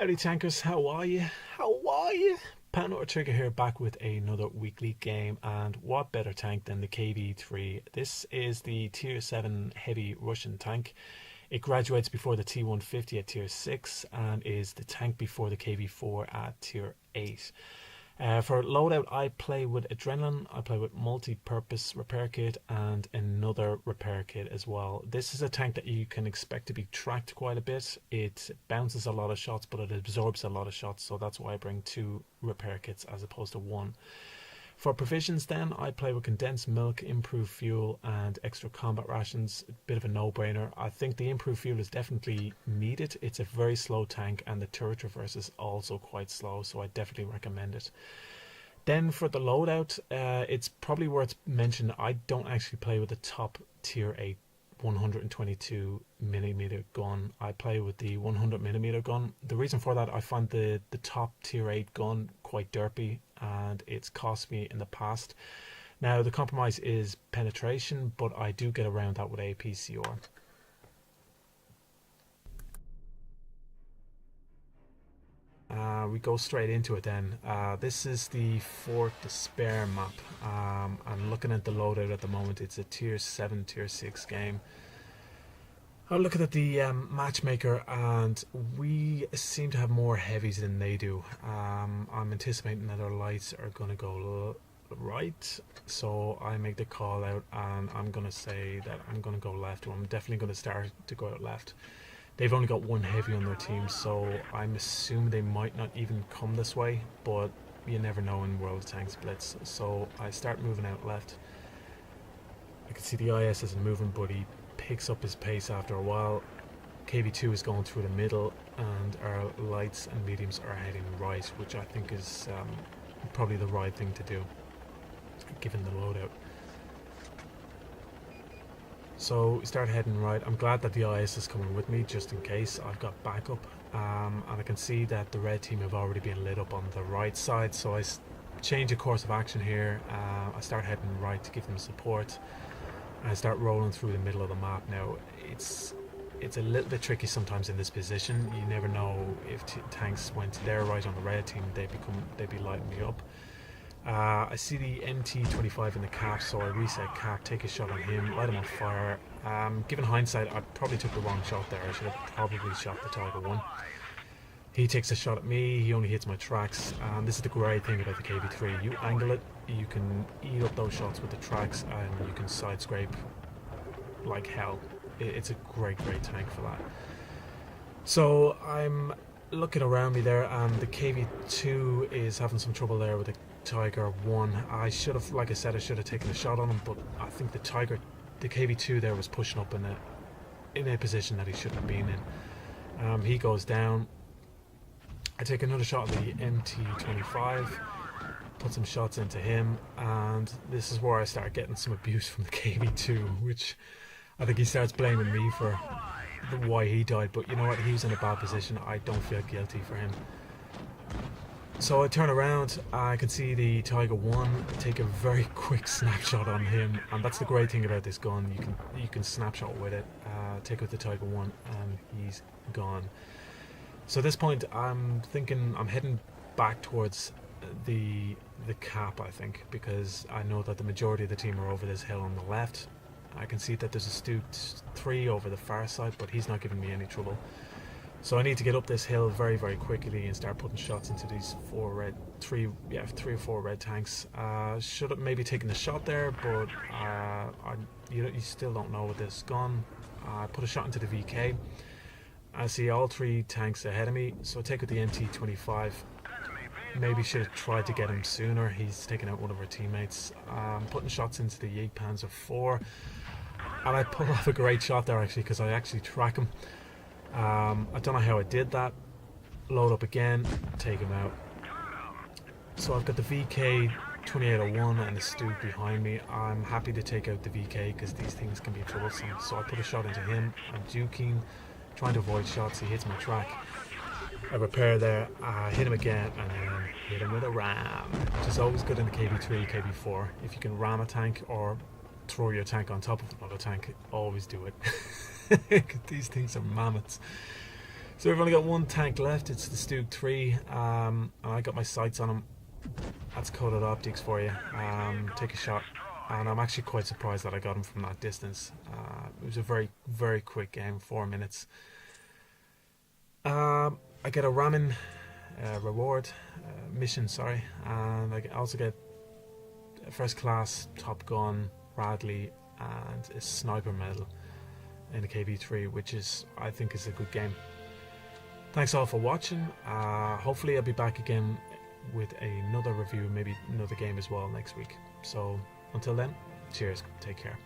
Howdy tankers, how are you? How are you? Pano or Trigger here, back with another weekly game, and what better tank than the KV3. This is the tier 7 heavy Russian tank. It graduates before the T150 at tier 6 and is the tank before the KV4 at tier 8. For loadout, I play with Adrenaline, I play with multi-purpose repair kit and another repair kit as well. This is a tank that you can expect to be tracked quite a bit. It bounces a lot of shots, but it absorbs a lot of shots, so that's why I bring 2 repair kits as opposed to 1. For provisions then, I play with condensed milk, improved fuel and extra combat rations. A bit of a no-brainer. I think the improved fuel is definitely needed. It's a very slow tank and the turret reverse is also quite slow, so I definitely recommend it. Then for the loadout, it's probably worth mentioning I don't actually play with the top tier 8 122mm gun. I play with the 100mm gun. The reason for that, I find the top tier 8 gun quite derpy and it's cost me in the past. Now the compromise is penetration, but I do get around that with APCR. We go straight into it then. This is the Fort Despair map. I'm looking at the loadout at the moment. It's a tier 7, tier 6 game. I'm looking at the matchmaker and we seem to have more heavies than they do. I'm anticipating that our lights are going to go right, so I make the call out and I'm going to say that I'm going to go left. I'm definitely going to start to go out left. They've only got 1 heavy on their team, so I'm assuming they might not even come this way, but you never know in World of Tanks Blitz. So I start moving out left. I can see the IS isn't moving, but he picks up his pace after a while. KV2 is going through the middle and our lights and mediums are heading right, which I think is probably the right thing to do given the loadout. So we start heading right. I'm glad that the IS is coming with me just in case. I've got backup and I can see that the red team have already been lit up on the right side, so I change a course of action here. I start heading right to give them support. I start rolling through the middle of the map. Now it's a little bit tricky sometimes in this position. You never know if tanks went to their right on the red team, they'd be lighting me up. I see the MT25 in the cap, so I reset cap, take a shot on him, light him on fire. Given hindsight, I probably took the wrong shot there. I should have probably shot the Tiger 1. He takes a shot at me, he only hits my tracks, and this is the great thing about the KV3. You angle it, you can eat up those shots with the tracks, and you can side scrape like hell. It's a great tank for that. So I'm looking around me there, and the KV2 is having some trouble there with the Tiger 1. I should have, like I said, I should have taken a shot on him, but I think the KV2 there was pushing up in a position that he shouldn't have been in. He goes down. I take another shot at the MT25, put some shots into him, and this is where I start getting some abuse from the KV2, which I think he starts blaming me for why he died, but you know what, he was in a bad position. I don't feel guilty for him. So I turn around, I can see the Tiger 1, take a very quick snapshot on him, and that's the great thing about this gun. You can snapshot with it, take out the Tiger 1 and he's gone. So at this point I'm thinking I'm heading back towards the cap, I think, because I know that the majority of the team are over this hill on the left. I can see that there's a Stu 3 over the far side, but he's not giving me any trouble. So I need to get up this hill very quickly and start putting shots into these 3 or 4 red tanks. Should have maybe taken the shot there, but you still don't know with this gun. I put a shot into the VK. I see all 3 tanks ahead of me, so I take out the MT25. Maybe should have tried to get him sooner. He's taken out one of our teammates. Putting shots into the Panzer 4, and I pull off a great shot there actually, because I actually track him. I don't know how I did that. Load up again, take him out. So I've got the VK 2801 and the Stu behind me. I'm happy to take out the VK because these things can be troublesome. So I put a shot into him. I'm duking, trying to avoid shots. He hits my track. I repair there, hit him again, and then hit him with a ram, which is always good in the KV3, KV4. If you can ram a tank or throw your tank on top of another tank, always do it. These things are mammoths. So we've only got one tank left. It's the Stug 3, and I got my sights on him. That's coded optics for you. Take a shot, and I'm actually quite surprised that I got him from that distance. It was a very, very quick game, 4 minutes. I get a ramming reward, mission, sorry, and I also get a first class Top Gun, Radley, and a sniper medal in the KV3, which I think is a good game. Thanks all for watching. Hopefully I'll be back again with another review, maybe another game as well next week. So until then, cheers, take care.